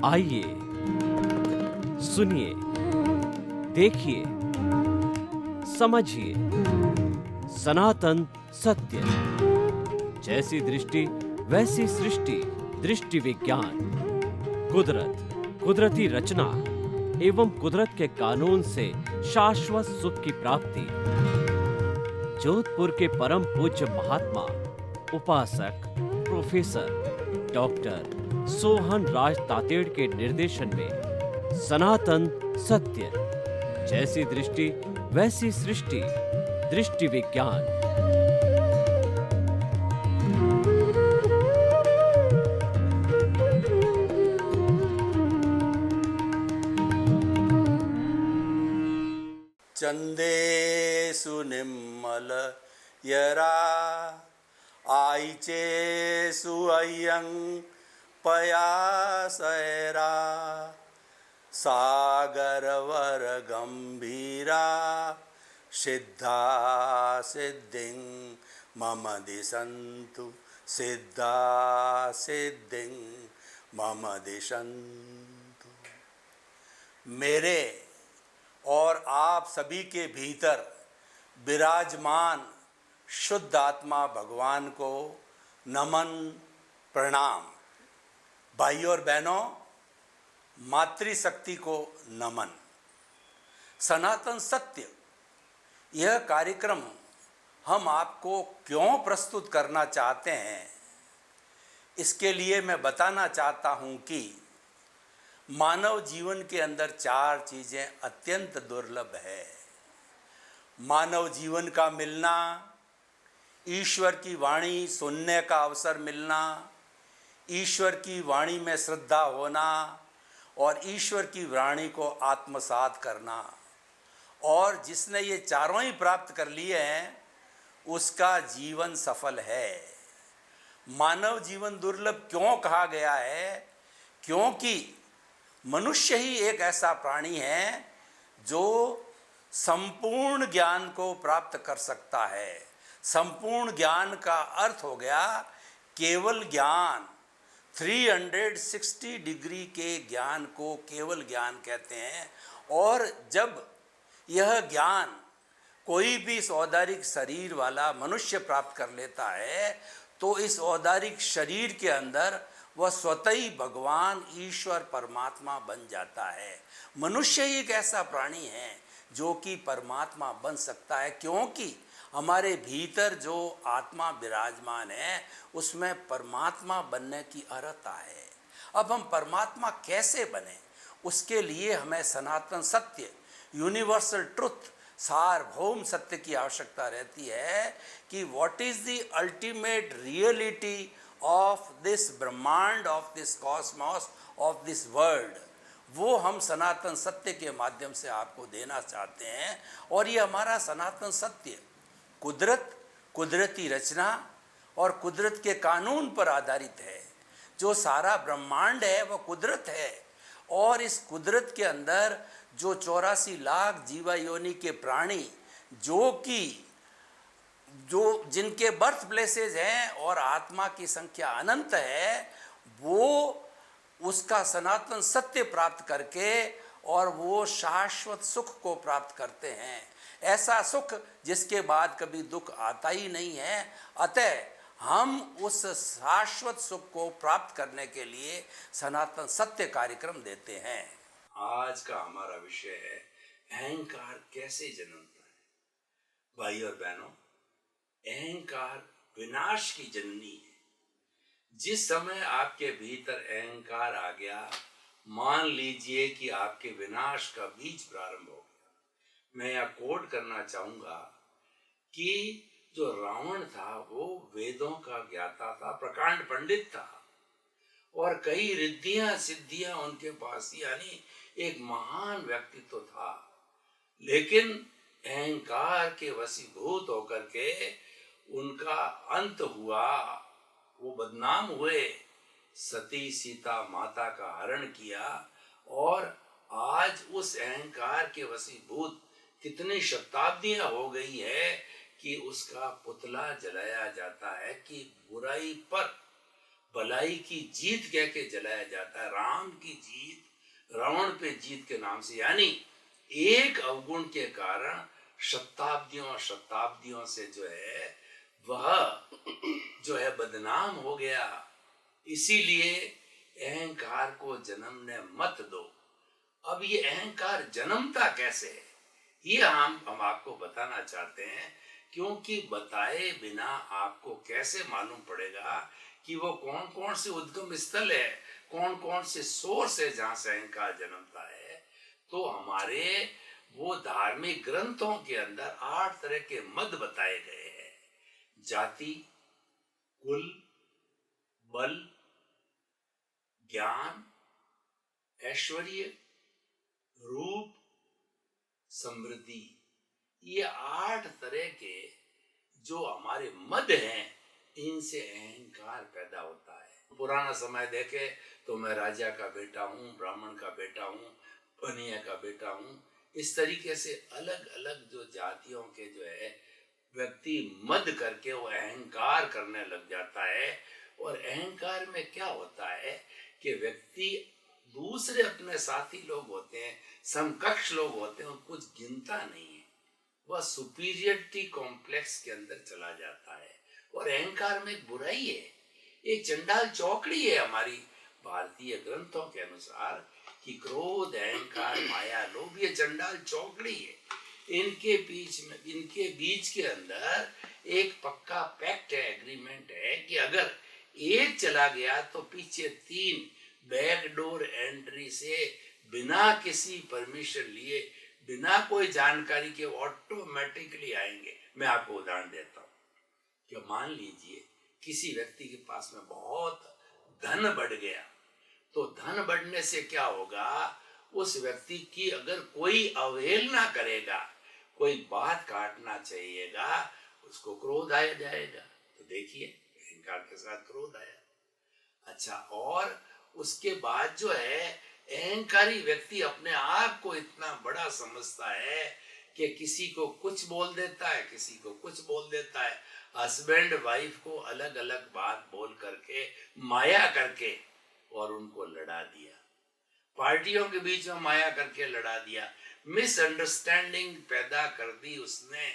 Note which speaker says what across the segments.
Speaker 1: आइए, सुनिए, देखिए, समझिए सनातन सत्य। जैसी दृष्टि वैसी सृष्टि, दृष्टि विज्ञान। कुदरत, कुदरती रचना एवं कुदरत के कानून से शाश्वत सुख की प्राप्ति। जोधपुर के परम पूज्य महात्मा उपासक प्रोफेसर डॉक्टर सोहन राज तातेड़ के निर्देशन में सनातन सत्य। जैसी दृष्टि वैसी सृष्टि, दृष्टि विज्ञान।
Speaker 2: चंदेषु निम्मल यरा आईचेषु अय्यं पयासैरा सागरवर गंभीरा सिद्धा सिद्धिं मम दिशन्तु सिद्धा सिद्धिं मम दिशन्तु। मेरे और आप सभी के भीतर विराजमान शुद्ध आत्मा भगवान को नमन प्रणाम। भाई और बहनों, मातृशक्ति को नमन। सनातन सत्य यह कार्यक्रम हम आपको क्यों प्रस्तुत करना चाहते हैं, इसके लिए मैं बताना चाहता हूं कि मानव जीवन के अंदर चार चीज़ें अत्यंत दुर्लभ है। मानव जीवन का मिलना, ईश्वर की वाणी सुनने का अवसर मिलना, ईश्वर की वाणी में श्रद्धा होना और ईश्वर की वाणी को आत्मसात करना। और जिसने ये चारों ही प्राप्त कर लिए हैं उसका जीवन सफल है। मानव जीवन दुर्लभ क्यों कहा गया है? क्योंकि मनुष्य ही एक ऐसा प्राणी है जो संपूर्ण ज्ञान को प्राप्त कर सकता है। संपूर्ण ज्ञान का अर्थ हो गया केवल ज्ञान। 360 डिग्री के ज्ञान को केवल ज्ञान कहते हैं। और जब यह ज्ञान कोई भी इस औदारिक शरीर वाला मनुष्य प्राप्त कर लेता है तो इस औदारिक शरीर के अंदर वह स्वतः ही भगवान ईश्वर परमात्मा बन जाता है। मनुष्य ही एक ऐसा प्राणी है जो कि परमात्मा बन सकता है, क्योंकि हमारे भीतर जो आत्मा विराजमान है उसमें परमात्मा बनने की अर्हता है। अब हम परमात्मा कैसे बने, उसके लिए हमें सनातन सत्य, यूनिवर्सल ट्रुथ, सार्वभौम सत्य की आवश्यकता रहती है कि what is the ultimate reality of this ब्रह्मांड, of this cosmos, of this world. वो हम सनातन सत्य के माध्यम से आपको देना चाहते हैं। और ये हमारा सनातन सत्य कुदरत, कुदरती रचना और कुदरत के कानून पर आधारित है। जो सारा ब्रह्मांड है वह कुदरत है। और इस कुदरत के अंदर जो 84 लाख जीवा योनि के प्राणी जो जिनके बर्थ प्लेसेस हैं और आत्मा की संख्या अनंत है, वो उसका सनातन सत्य प्राप्त करके और वो शाश्वत सुख को प्राप्त करते हैं। ऐसा सुख जिसके बाद कभी दुख आता ही नहीं है। अतः हम उस शाश्वत सुख को प्राप्त करने के लिए सनातन सत्य कार्यक्रम देते हैं। आज का हमारा विषय है अहंकार कैसे जन्मता है। भाई और बहनों, अहंकार विनाश की जननी है। जिस समय आपके भीतर अहंकार आ गया, मान लीजिए कि आपके विनाश का बीज प्रारंभ हो गया। मैं यह कोट करना चाहूंगा कि जो रावण था वो वेदों का ज्ञाता था, प्रकांड पंडित था और कई रिद्धियां सिद्धियां उनके पास, यानी एक महान व्यक्तित्व था। लेकिन अहंकार के वशीभूत होकर के उनका अंत हुआ, वो बदनाम हुए। सती सीता माता का हरण किया और आज उस अहंकार के वशीभूत कितनी शताब्दियां हो गई है कि उसका पुतला जलाया जाता है कि बुराई पर भलाई बुराई की जीत कह के जलाया जाता है। राम की जीत रावण पे जीत के नाम से, यानी एक अवगुण के कारण शताब्दियों शताब्दियों से जो है वह जो है बदनाम हो गया। इसीलिए अहंकार को जन्मने मत दो। अब ये अहंकार जन्मता कैसे है, ये हम आपको बताना चाहते हैं, क्योंकि बताए बिना आपको कैसे मालूम पड़ेगा कि वो कौन कौन से उद्गम स्थल है, कौन कौन से सोर्स है जहां से अहंकार जन्मता है। तो हमारे वो धार्मिक ग्रंथों के अंदर 8 तरह के मद बताए गए हैं। जाति, कुल, बल, ज्ञान, ऐश्वर्य, रूप, समृद्धि, ये 8 तरह के जो हमारे मद हैं, इनसे अहंकार पैदा होता है। पुराना समय देखे तो मैं राजा का बेटा हूँ, ब्राह्मण का बेटा हूँ, पनिया का बेटा हूँ, इस तरीके से अलग अलग जो जातियों के जो है व्यक्ति मद करके वो अहंकार करने लग जाता है। और अहंकार में क्या होता है कि व्यक्ति दूसरे अपने साथी लोग होते हैं, समकक्ष लोग होते हैं, कुछ गिनता नहीं है, वह सुपीरियरिटी कॉम्प्लेक्स के अंदर चला जाता है। और अहंकार में एक बुराई है, एक चंडाल चौकड़ी है हमारी भारतीय ग्रंथों के अनुसार कि क्रोध, अहंकार, माया, लोभ, ये चंडाल चौकड़ी है। इनके बीच के अंदर एक पक्का पैक्ट है, एग्रीमेंट है कि अगर एक चला गया तो पीछे 3 बैकडोर एंट्री से बिना किसी परमिशन लिए, बिना कोई जानकारी के ऑटोमेटिकली आएंगे। मैं आपको उदाहरण देता हूँ कि मान लीजिए किसी व्यक्ति के पास में बहुत धन बढ़ गया, तो धन बढ़ने से क्या होगा, उस व्यक्ति की अगर कोई अवहेलना करेगा, कोई बात काटना चाहिएगा, उसको क्रोध आ जाएगा। तो देखिए अहंकार के साथ क्रोध आया। अच्छा, और उसके बाद जो है अहंकारी व्यक्ति अपने आप को इतना बड़ा समझता है कि किसी को कुछ बोल देता है, किसी को कुछ बोल देता है। हस्बैंड वाइफ को अलग अलग बात बोल करके, माया करके, और उनको लड़ा दिया। पार्टियों के बीच में माया करके लड़ा दिया, मिसअंडरस्टैंडिंग पैदा कर दी उसने,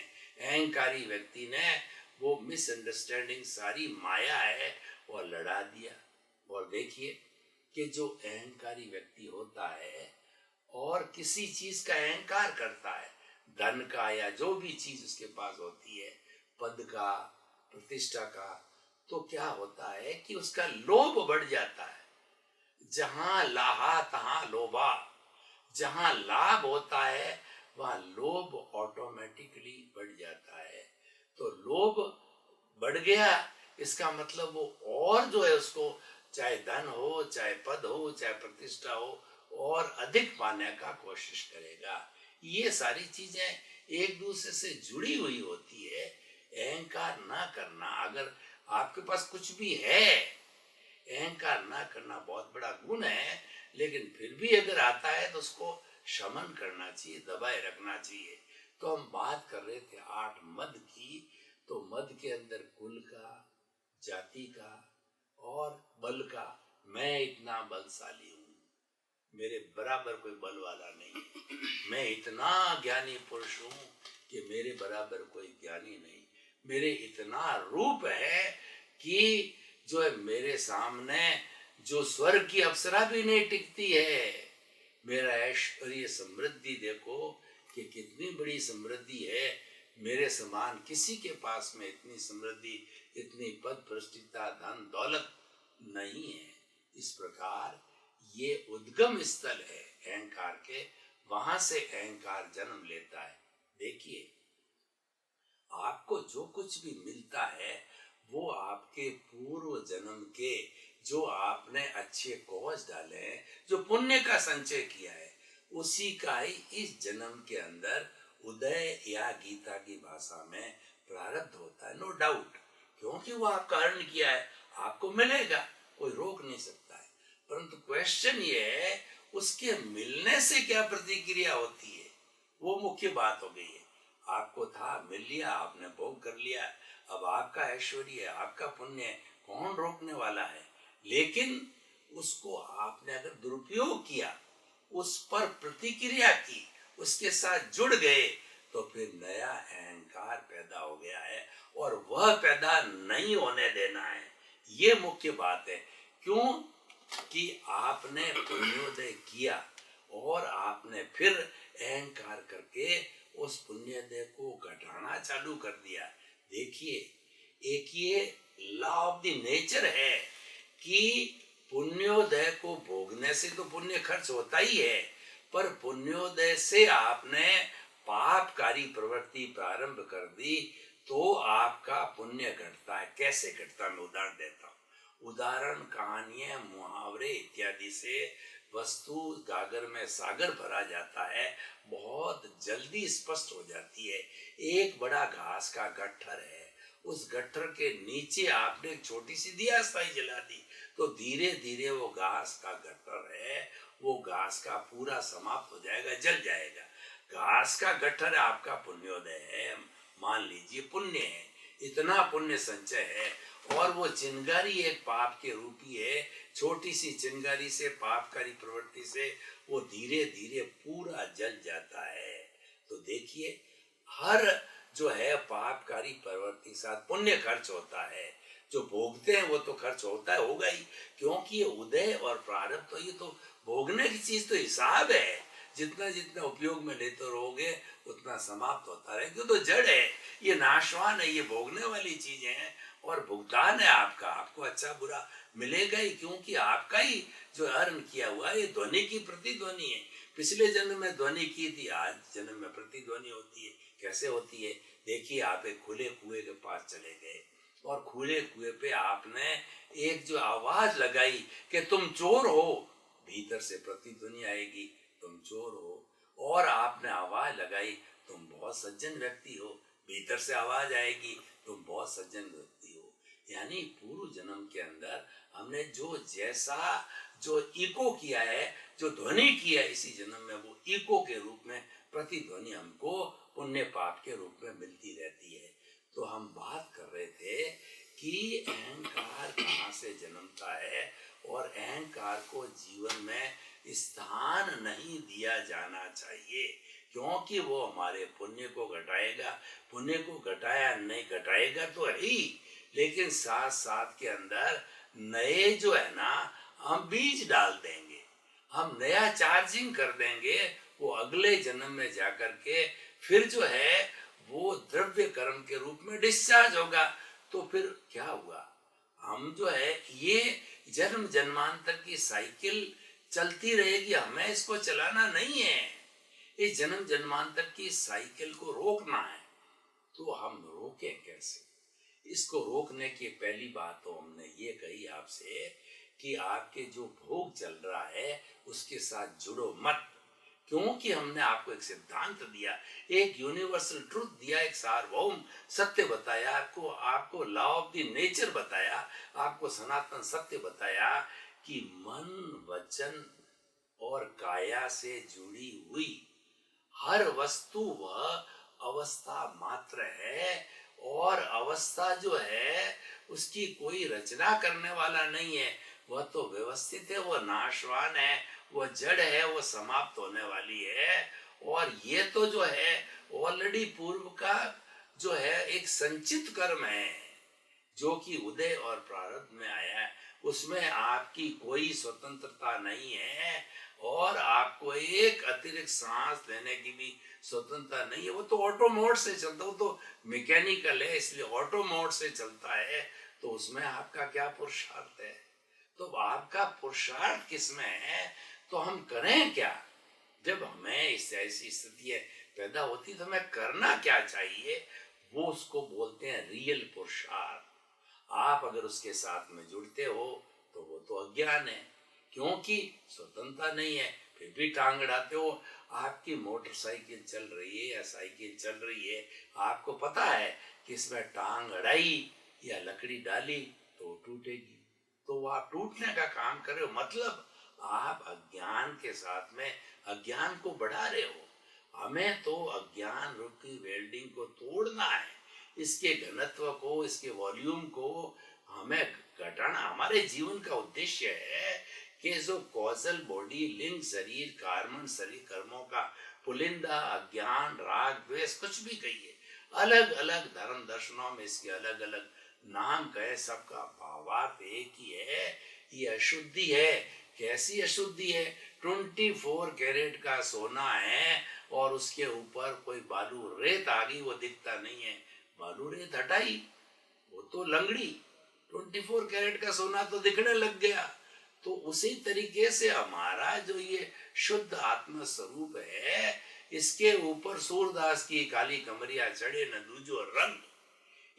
Speaker 2: अहंकारी व्यक्ति ने। वो मिसअंडरस्टैंडिंग सारी माया है और लड़ा दिया। और देखिए कि जो अहंकारी व्यक्ति होता है और किसी चीज का अहंकार करता है, धन का या जो भी चीज उसके पास होती है, पद का, प्रतिष्ठा का, तो क्या होता है कि उसका लोभ बढ़ जाता है। जहां लाहा तहां लोभा, जहां लाभ होता है वहां लोभ ऑटोमेटिकली बढ़ जाता है। तो लोभ बढ़ गया, इसका मतलब वो और जो है उसको, चाहे धन हो, चाहे पद हो, चाहे प्रतिष्ठा हो, और अधिक पाने का कोशिश करेगा। ये सारी चीजें एक दूसरे से जुड़ी हुई होती है। अहंकार ना करना, अगर आपके पास कुछ भी है, अहंकार ना करना बहुत बड़ा गुण है, लेकिन फिर भी अगर आता है तो उसको शमन करना चाहिए, दबाए रखना चाहिए। तो हम बात कर रहे थे 8 मद की। तो मद के अंदर कुल का, जाति का और बल का। मैं इतना बलशाली हूं, मेरे बराबर कोई बल वाला नहीं है। मैं इतना ज्ञानी पुरुष हूं कि मेरे बराबर कोई ज्ञानी नहीं। मेरे इतना रूप है कि जो है मेरे सामने जो स्वर्ग की अप्सरा भी नहीं टिकती है। मेरा ऐश्वर्य, समृद्धि देखो कि कितनी बड़ी समृद्धि है। मेरे समान किसी के पास में इतनी समृद्धि, इतनी पद प्रतिष्ठा, धन दौलत नहीं है। इस प्रकार ये उद्गम स्थल है अहंकार के, वहां से अहंकार जन्म लेता है। देखिए आपको जो कुछ भी मिलता है वो आपके पूर्व जन्म के, जो आपने अच्छे कॉज डाले हैं, जो पुण्य का संचय किया है, उसी का ही इस जन्म के अंदर उदय या गीता की भाषा में प्रारब्ध होता है। नो डाउट, क्योंकि वो आपका अर्न किया है, आपको मिलेगा, कोई रोक नहीं सकता है। परंतु क्वेश्चन ये है उसके मिलने से क्या प्रतिक्रिया होती है, वो मुख्य बात हो गई है। आपको था, मिल लिया, आपने भोग कर लिया, अब आपका ऐश्वर्य, आपका पुण्य, कौन रोकने वाला है। लेकिन उसको आपने अगर दुरुपयोग किया, उस पर प्रतिक्रिया की, उसके साथ जुड़ गए, तो फिर नया अहंकार पैदा हो गया है और वह पैदा नहीं होने देना है। ये मुख्य बात है। क्यों कि आपने पुण्योदय किया और आपने फिर अहंकार करके उस पुण्योदय को घटाना चालू कर दिया। देखिए, एक ये लॉ ऑफ द नेचर है कि पुण्योदय को भोगने से तो पुण्य खर्च होता ही है, पर पुण्योदय से आपने पापकारी प्रवृत्ति प्रारंभ कर दी तो आपका पुण्य घटता है। कैसे घटता है, मैं उदाहरण देता हूँ। उदाहरण, कहानियां, मुहावरे इत्यादि से वस्तु गागर में सागर भरा जाता है, बहुत जल्दी स्पष्ट हो जाती है। एक बड़ा घास का गट्ठर है, उस गट्ठर के नीचे आपने एक छोटी सी दिया स्थाई जला दी, तो धीरे धीरे वो घास का गट्ठर है, वो घास का पूरा समाप्त हो जाएगा, जल जाएगा। घास का गट्ठर आपका पुण्योदय है, मान लीजिए पुण्य है, इतना पुण्य संचय है, और वो चिंगारी एक पाप के रूपी है। छोटी सी चिंगारी से, पापकारी प्रवृत्ति से वो धीरे धीरे पूरा जल जाता है। तो देखिए, हर जो है पापकारी प्रवृत्ति साथ पुण्य खर्च होता है। जो भोगते हैं वो तो खर्च होता है, होगा ही, क्योंकि ये उदय और प्रारब्ध तो ये तो भोगने की चीज तो हिसाब है। जितना जितना उपयोग में लेते रहोगे उतना समाप्त होता रहेगा। क्यों, तो जड़ है, ये नाशवान है, ये भोगने वाली चीजें हैं और भुगतान है आपका। आपको अच्छा बुरा मिलेगा ही, क्योंकि आपका ही जो अर्न किया हुआ है, ये ध्वनि की प्रतिध्वनि है। पिछले जन्म में ध्वनि की थी, आज जन्म में प्रतिध्वनि होती है। कैसे होती है, देखिए, आप एक खुले कुएं के पास चले गए और खुले कुएं पे आपने एक जो आवाज लगाई कि तुम चोर हो, भीतर से प्रतिध्वनि आएगी तुम चोर हो। और आपने आवाज लगाई तुम बहुत सज्जन व्यक्ति हो, भीतर से आवाज आएगी तुम बहुत सज्जन व्यक्ति हो। यानी पूर्व जन्म के अंदर हमने जो जैसा जो इको किया है, जो ध्वनि किया है, इसी जन्म में वो इको के रूप में प्रतिध्वनि हमको पुण्य पाप के रूप में मिलती रहती है। तो हम बात कर रहे थे कि अहंकार कहाँ से जन्मता है, और अहंकार को जीवन में स्थान नहीं दिया जाना चाहिए, क्योंकि वो हमारे पुण्य को घटाएगा। पुण्य को घटाया नहीं, घटाएगा तो है ही, लेकिन साथ साथ के अंदर नए जो है ना, हम बीज डाल देंगे, हम नया चार्जिंग कर देंगे, वो अगले जन्म में जाकर के फिर जो है वो द्रव्य कर्म के रूप में डिस्चार्ज होगा। तो फिर क्या हुआ, हम जो है ये जन्म जन्मांतर की साइकिल चलती रहेगी, हमें इसको चलाना नहीं है। इस जन्म जन्मांतर की साइकिल को रोकना है। तो हम रोकें कैसे? इसको रोकने की पहली बात तो हमने ये कही आपसे कि आपके जो भोग चल रहा है उसके साथ जुड़ो मत, क्योंकि हमने आपको एक सिद्धांत दिया, एक यूनिवर्सल ट्रूथ दिया, एक सार्वभौम सत्य बताया आपको, आपको लॉ ऑफ द नेचर बताया, आपको सनातन सत्य बताया कि मन, वचन और काया से जुड़ी हुई हर वस्तु वह अवस्था मात्र है, और अवस्था जो है उसकी कोई रचना करने वाला नहीं है। वह तो व्यवस्थित है, वह नाशवान है, वह जड़ है, वह समाप्त होने वाली है। और ये तो जो है ऑलरेडी पूर्व का जो है एक संचित कर्म है, जो कि उदय और प्रारब्ध में आया है। उसमें आपकी कोई स्वतंत्रता नहीं है, और आपको एक अतिरिक्त सांस लेने की भी स्वतंत्रता नहीं है। वो तो ऑटो मोड से चलता, वो तो मैकेनिकल है, इसलिए ऑटो मोड से चलता है। तो उसमें आपका क्या पुरुषार्थ है? तो आपका पुरुषार्थ किसमें है? तो हम करें क्या? जब हमें इस ऐसी स्थिति पैदा होती तो हमें करना क्या चाहिए? वो उसको बोलते हैं रियल पुरुषार्थ। आप अगर उसके साथ में जुड़ते हो तो वो तो अज्ञान है, क्योंकि स्वतंत्रता नहीं है, फिर भी टांग अड़ाते हो। आपकी मोटरसाइकिल चल रही है या साइकिल चल रही है, आपको पता है कि इसमें टांग अड़ाई या लकड़ी डाली तो टूटेगी, तो आप टूटने का काम कर रहे हो। मतलब आप अज्ञान के साथ में अज्ञान को बढ़ा रहे हो। हमें तो अज्ञान रूपी वेल्डिंग को तोड़ना है, इसके घनत्व को, इसके वॉल्यूम को हमें
Speaker 3: घटाना हमारे जीवन का उद्देश्य है कि जो कॉजल बॉडी, लिंग शरीर, कार्मण शरीर, कर्मों का पुलिंदा, अज्ञान, राग, द्वेष, कुछ भी कहिए, अलग अलग धर्म दर्शनों में इसके अलग अलग नाम कहे, सबका भावार्थ एक ही है, ये अशुद्धि है। कैसी अशुद्धि है? 24 कैरेट का सोना है और उसके ऊपर कोई बालू रेत आ गई, वो दिखता नहीं है, बालू रेत हटाई, वो तो लंगड़ी। 24 कैरेट का सोना तो दिखने लग गया। तो उसी तरीके से हमारा जो ये शुद्ध आत्म स्वरूप है, इसके ऊपर सूरदास की काली कमरिया चढ़े न दूजो रंग,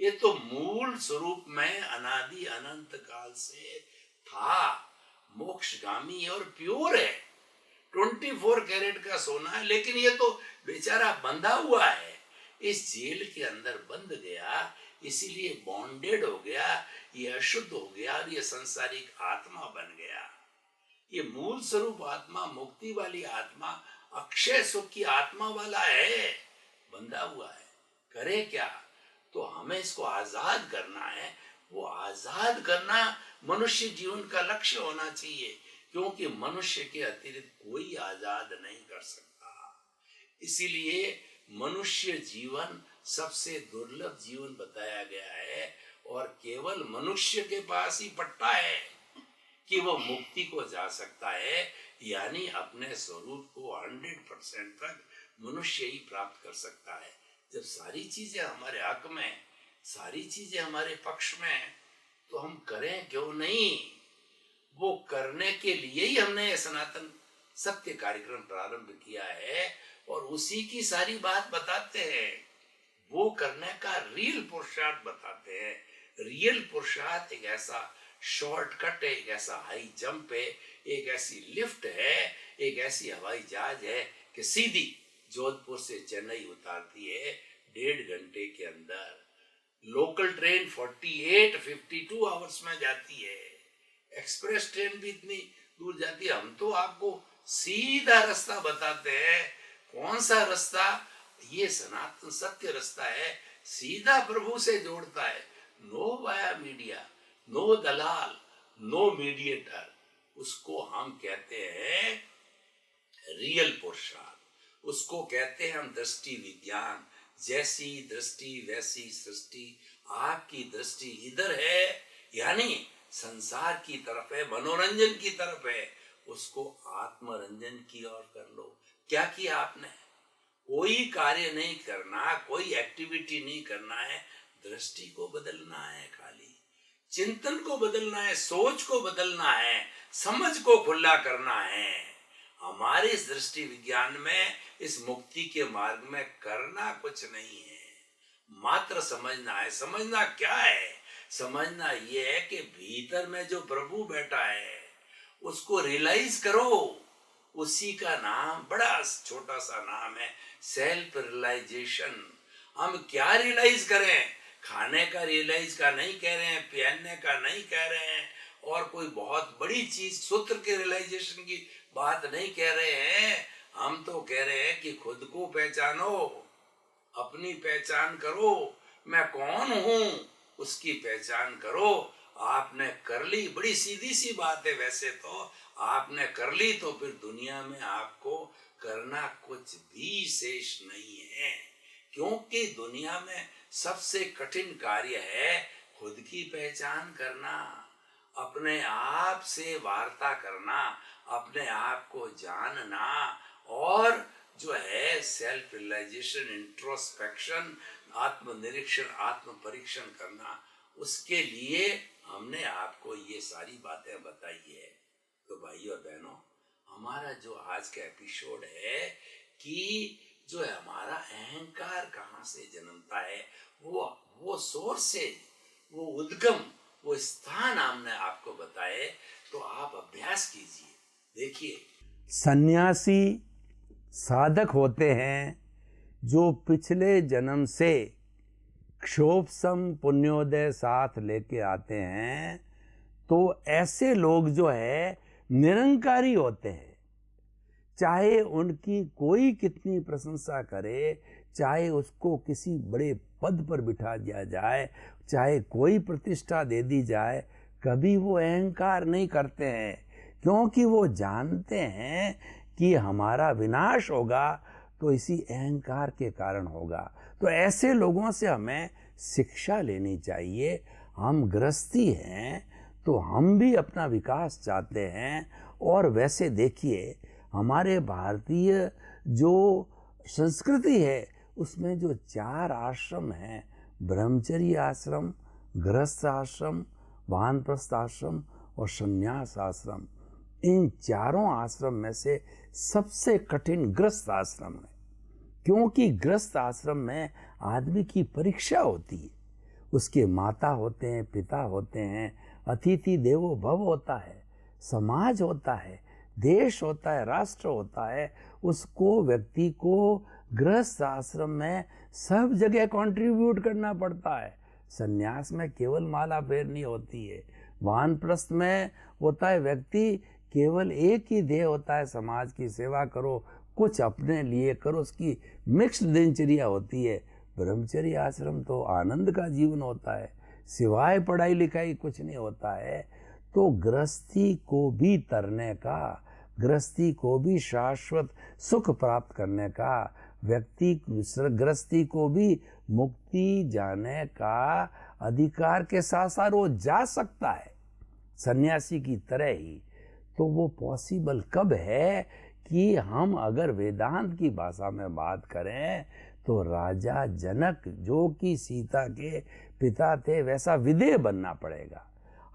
Speaker 3: ये तो मूल स्वरूप में अनादि अनंत काल से था, मोक्षगामी और प्योर है। 24 कैरेट का सोना है, लेकिन ये तो बेचारा बंधा हुआ है, इस जेल के अंदर बंद गया, इसीलिए बॉन्डेड हो गया, ये अशुद्ध हो गया और ये संसारिक आत्मा बन गया। ये मूल स्वरूप आत्मा, मुक्ति वाली आत्मा, अक्षय सुख की आत्मा वाला है, बंधा हुआ है। करे क्या? तो हमें इसको आजाद करना है। वो आजाद करना मनुष्य जीवन का लक्ष्य होना चाहिए, क्योंकि मनुष्य के अतिरिक्त कोई आजाद नहीं कर सकता। इसीलिए मनुष्य जीवन सबसे दुर्लभ जीवन बताया गया है, और केवल मनुष्य के पास ही पट्टा है कि वो मुक्ति को जा सकता है, यानी अपने स्वरूप को 100% तक मनुष्य ही प्राप्त कर सकता है। जब सारी चीजें हमारे हक में, सारी चीजें हमारे पक्ष में, तो हम करें क्यों नहीं? वो करने के लिए ही हमने सनातन सत्य कार्यक्रम प्रारंभ किया है, और उसी की सारी बात बताते हैं। वो करने का रियल पुरुषार्थ बताते हैं। रियल पुरुषार्थ एक ऐसा शॉर्टकट है, एक ऐसा हाई जंप है, एक ऐसी लिफ्ट है, एक ऐसी हवाई जहाज है कि सीधी जोधपुर से चेन्नई उतारती है 1.5 घंटे के अंदर। लोकल ट्रेन 48-52 आवर्स में जाती है। एक्सप्रेस ट्रेन भी इतनी दूर जाती है। हम तो आपको सीधा रास्ता बताते हैं। कौन सा रास्ता? ये सनातन सत्य रास्ता है, सीधा प्रभु से जोड़ता है। नो वाया मीडिया, नो दलाल, नो मीडिएटर। उसको हम कहते हैं रियल पुरुषार्थ, उसको कहते हैं हम दृष्टि विज्ञान। जैसी दृष्टि वैसी सृष्टि। आपकी दृष्टि इधर है, यानी संसार की तरफ है, मनोरंजन की तरफ है, उसको आत्मरंजन की ओर कर लो। क्या किया आपने? कोई कार्य नहीं करना, कोई एक्टिविटी नहीं करना है, दृष्टि को बदलना है, खाली चिंतन को बदलना है, सोच को बदलना है, समझ को खुला करना है। हमारे इस दृष्टि विज्ञान में, इस मुक्ति के मार्ग में करना कुछ नहीं है, मात्र समझना है। समझना क्या है? समझना यह है कि भीतर में जो प्रभु बैठा है उसको रियलाइज करो। उसी का नाम, बड़ा छोटा सा नाम है, सेल्फ रियलाइजेशन। हम क्या रियलाइज करें? खाने का रियलाइज का नहीं कह रहे हैं, पहनने का नहीं कह रहे हैं, और कोई बहुत बड़ी चीज सूत्र के रियलाइजेशन की बात नहीं कह रहे हैं। हम तो कह रहे हैं कि खुद को पहचानो, अपनी पहचान करो। मैं कौन हूं उसकी पहचान करो। आपने कर ली, बड़ी सीधी सी बात है वैसे तो, आपने कर ली तो फिर दुनिया में आपको करना कुछ भी शेष नहीं है, क्योंकि दुनिया में सबसे कठिन कार्य है खुद की पहचान करना, अपने आप से वार्ता करना, अपने आप को जानना, और जो है सेल्फ रियलाइजेशन, इंट्रोस्पेक्शन, आत्मनिरीक्षण, आत्म परीक्षण करना। उसके लिए हमने आपको ये सारी बातें बताई है। तो भाई और बहनों, हमारा जो आज का एपिसोड है कि जो है हमारा अहंकार कहाँ से जन्मता है, वो सोर्स से, वो उद्गम, वो स्थान हमने आपको बताए। तो आप अभ्यास कीजिए। देखिए,
Speaker 4: सन्यासी साधक होते हैं जो पिछले जन्म से क्षोभ सम पुण्योदय साथ लेके आते हैं। तो ऐसे लोग जो है निरंकारी होते हैं। चाहे उनकी कोई कितनी प्रशंसा करे, चाहे उसको किसी बड़े पद पर बिठा दिया जाए, चाहे कोई प्रतिष्ठा दे दी जाए, कभी वो अहंकार नहीं करते हैं, क्योंकि वो जानते हैं कि हमारा विनाश होगा तो इसी अहंकार के कारण होगा। तो ऐसे लोगों से हमें शिक्षा लेनी चाहिए। हम गृहस्थी हैं तो हम भी अपना विकास चाहते हैं। और वैसे देखिए, हमारे भारतीय जो संस्कृति है उसमें जो 4 आश्रम हैं, ब्रह्मचर्य आश्रम, गृहस्थ आश्रम, वानप्रस्थ आश्रम और संन्यास आश्रम, इन चारों आश्रम में से सबसे कठिन गृहस्थ आश्रम है। क्योंकि गृहस्थ आश्रम में आदमी की परीक्षा होती है। उसके माता होते हैं, पिता होते हैं, अतिथि देवो भव होता है, समाज होता है, देश होता है, राष्ट्र होता है। उसको, व्यक्ति को गृहस्थ आश्रम में सब जगह कंट्रीब्यूट करना पड़ता है। संन्यास में केवल माला फेरनी होती है। वानप्रस्थ में होता है व्यक्ति केवल एक ही ध्येय होता है, समाज की सेवा करो, कुछ अपने लिए करो, उसकी मिक्स्ड दिनचर्या होती है। ब्रह्मचर्य आश्रम तो आनंद का जीवन होता है, सिवाय पढ़ाई लिखाई कुछ नहीं होता है। तो गृहस्थी को भी तरने का, गृहस्थी को भी शाश्वत सुख प्राप्त करने का, व्यक्ति गृहस्थी को भी मुक्ति जाने का अधिकार के साथ साथ वो जा सकता है सन्यासी की तरह ही। तो वो पॉसिबल कब है कि हम अगर वेदांत की भाषा में बात करें तो राजा जनक जो कि सीता के पिता थे वैसा विदेह बनना पड़ेगा।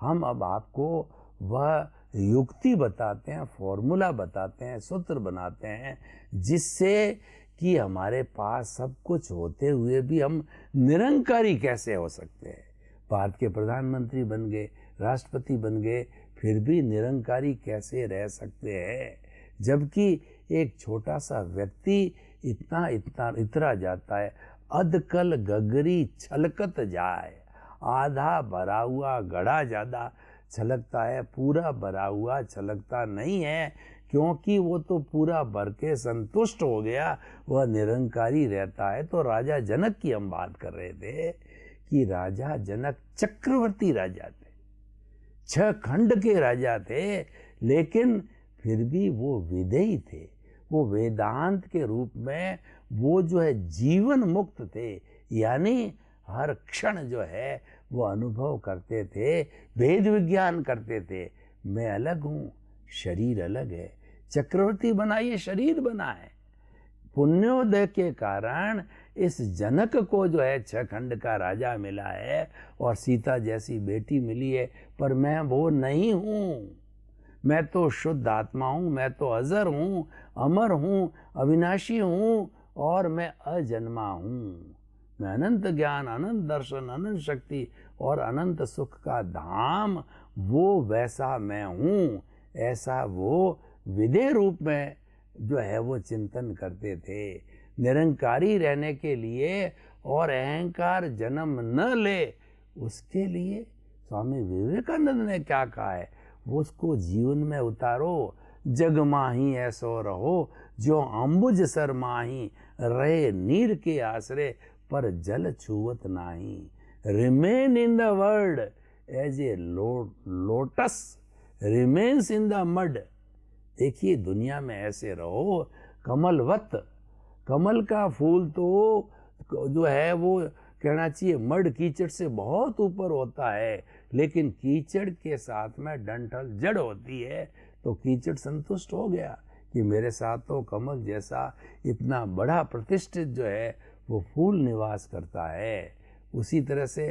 Speaker 4: हम अब आपको वह युक्ति बताते हैं, फॉर्मूला बताते हैं, सूत्र बनाते हैं, जिससे कि हमारे पास सब कुछ होते हुए भी हम निरंकारी कैसे हो सकते हैं। भारत के प्रधानमंत्री बन गए, राष्ट्रपति बन गए, फिर भी निरंकारी कैसे रह सकते हैं, जबकि एक छोटा सा व्यक्ति इतरा जाता है। अधकल गगरी छलकत जाए, आधा भरा हुआ घड़ा ज़्यादा छलकता है, पूरा भरा हुआ छलकता नहीं है, क्योंकि वो तो पूरा भर के संतुष्ट हो गया, वह निरंकारी रहता है। तो राजा जनक की हम बात कर रहे थे कि राजा जनक चक्रवर्ती राजा थे, 6 खंड के राजा थे, लेकिन फिर भी वो विदेही थे। वो वेदांत के रूप में वो जो है जीवन मुक्त थे, यानी हर क्षण जो है वो अनुभव करते थे, वेद विज्ञान करते थे। मैं अलग हूँ, शरीर अलग है। चक्रवर्ती बना, ये शरीर बना है। पुण्योदय के कारण इस जनक को जो है 6 खंड का राजा मिला है और सीता जैसी बेटी मिली है, पर मैं वो नहीं हूँ। मैं तो शुद्ध आत्मा हूँ, मैं तो अजर हूँ, अमर हूँ, अविनाशी हूँ और मैं अजन्मा हूँ। मैं अनंत ज्ञान, अनंत दर्शन, अनंत शक्ति और अनंत सुख का धाम, वो वैसा मैं हूँ। ऐसा वो विदेह रूप में जो है वो चिंतन करते थे। निरंकारी रहने के लिए और अहंकार जन्म न ले, उसके लिए स्वामी विवेकानंद ने क्या कहा है, वो उसको जीवन में उतारो। जग माही ऐसो रहो, जो अम्बुज सर माही, रहे नीर के आसरे, पर जल छुवत नाही। Remain in the world as a lotus remains in the mud. देखिए, दुनिया में ऐसे रहो कमलवत। कमल का फूल तो जो है वो कहना चाहिए मड, कीचड़ से बहुत ऊपर होता है, लेकिन कीचड़ के साथ में डंठल जड़ होती है। तो कीचड़ संतुष्ट हो गया कि मेरे साथ तो कमल जैसा इतना बड़ा प्रतिष्ठित जो है वो फूल निवास करता है। उसी तरह से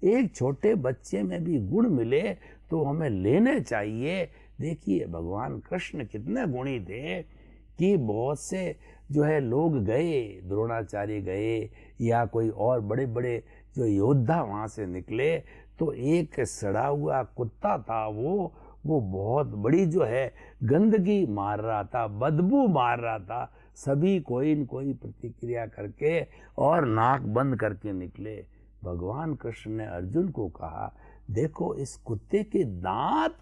Speaker 4: एक छोटे बच्चे में भी गुण मिले तो हमें लेने चाहिए। देखिए, भगवान कृष्ण कितने गुणी थे कि बहुत से जो है लोग गए, द्रोणाचार्य गए या कोई और बड़े बड़े जो योद्धा वहाँ से निकले, तो एक सड़ा हुआ कुत्ता था, वो बहुत बड़ी जो है गंदगी मार रहा था, बदबू मार रहा था। सभी कोई न कोई प्रतिक्रिया करके और नाक बंद करके निकले। भगवान कृष्ण ने अर्जुन को कहा, देखो इस कुत्ते के दांत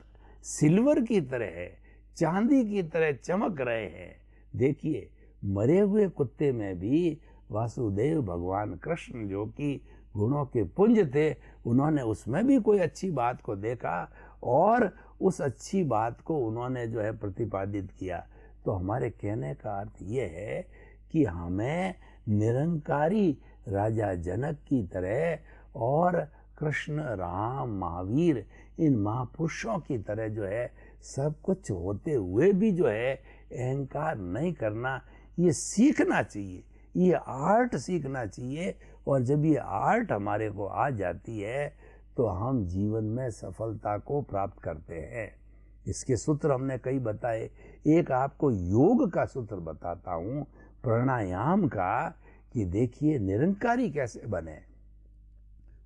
Speaker 4: सिल्वर की तरह है, चांदी की तरह चमक रहे हैं। देखिए, मरे हुए कुत्ते में भी वासुदेव भगवान कृष्ण जो कि गुणों के पुंज थे, उन्होंने उसमें भी कोई अच्छी बात को देखा और उस अच्छी बात को उन्होंने जो है प्रतिपादित किया। तो हमारे कहने का अर्थ ये है कि हमें निरंकारी राजा जनक की तरह और कृष्ण, राम, महावीर इन महापुरुषों की तरह जो है सब कुछ होते हुए भी जो है अहंकार नहीं करना, ये सीखना चाहिए, ये आर्ट सीखना चाहिए। और जब ये आर्ट हमारे को आ जाती है तो हम जीवन में सफलता को प्राप्त करते हैं। इसके सूत्र हमने कई बताए। एक आपको योग का सूत्र बताता हूँ, प्राणायाम का, कि देखिए निरंकारी कैसे बने।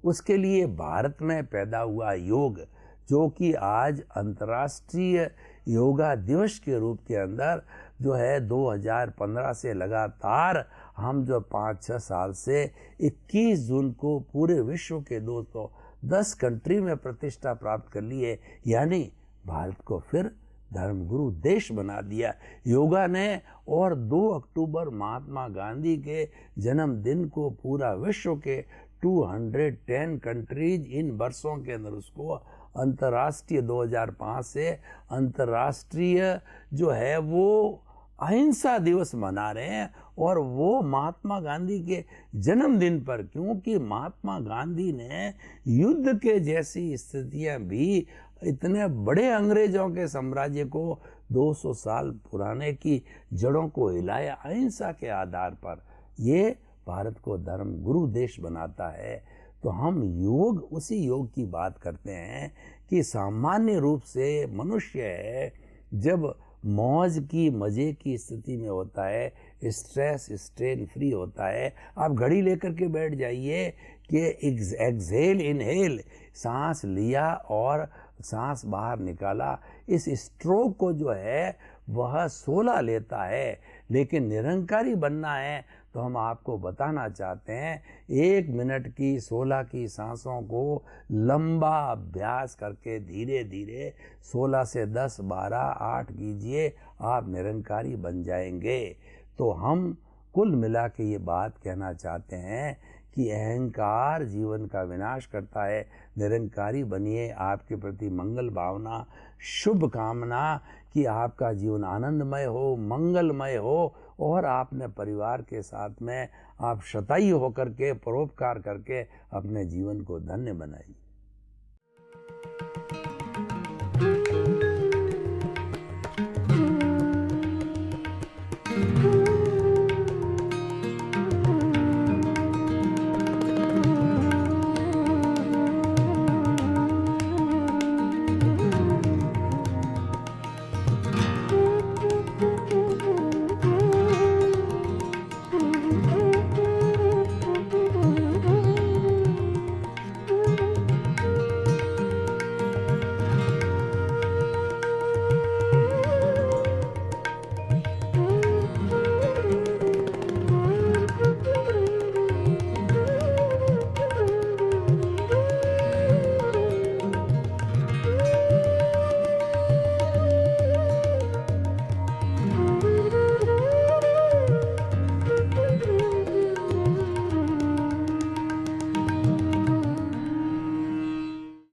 Speaker 4: उसके लिए भारत में पैदा हुआ योग, जो कि आज अंतर्राष्ट्रीय योगा दिवस के रूप के अंदर जो है 2015 से लगातार हम जो 5-6 साल से 21 जून को पूरे विश्व के 210 कंट्री में प्रतिष्ठा प्राप्त कर ली है। यानी भारत को फिर धर्मगुरु देश बना दिया योगा ने। और 2 अक्टूबर महात्मा गांधी के जन्मदिन को पूरा विश्व के 210 कंट्रीज इन वर्षों के अंदर उसको अंतर्राष्ट्रीय 2005 से अंतर्राष्ट्रीय जो है वो अहिंसा दिवस मना रहे हैं। और वो महात्मा गांधी के जन्मदिन पर, क्योंकि महात्मा गांधी ने युद्ध के जैसी स्थितियां भी इतने बड़े अंग्रेजों के साम्राज्य को 200 साल पुराने की जड़ों को हिलाया अहिंसा के आधार पर। ये भारत को धर्म गुरु देश बनाता है। तो हम योग, उसी योग की बात करते हैं कि सामान्य रूप से मनुष्य है जब मौज की, मज़े की स्थिति में होता है, स्ट्रेस स्ट्रेन फ्री होता है। आप घड़ी लेकर के बैठ जाइए कि एक्सहेल इनहेल, सांस लिया और सांस बाहर निकाला, इस स्ट्रोक को जो है वह 16 लेता है। लेकिन निरंकारी बनना है तो हम आपको बताना चाहते हैं 1 मिनट की 16 की सांसों को लंबा अभ्यास करके धीरे धीरे 16 से 10, 12, 8 कीजिए, आप निरंकारी बन जाएंगे। तो हम कुल मिला के ये बात कहना चाहते हैं कि अहंकार जीवन का विनाश करता है। निरंकारी बनिए। आपके प्रति मंगल भावना, शुभ कामना कि आपका जीवन आनंदमय हो, मंगलमय हो और आपने परिवार के साथ में आप शतायु होकर के, परोपकार करके अपने जीवन को धन्य बनाइए।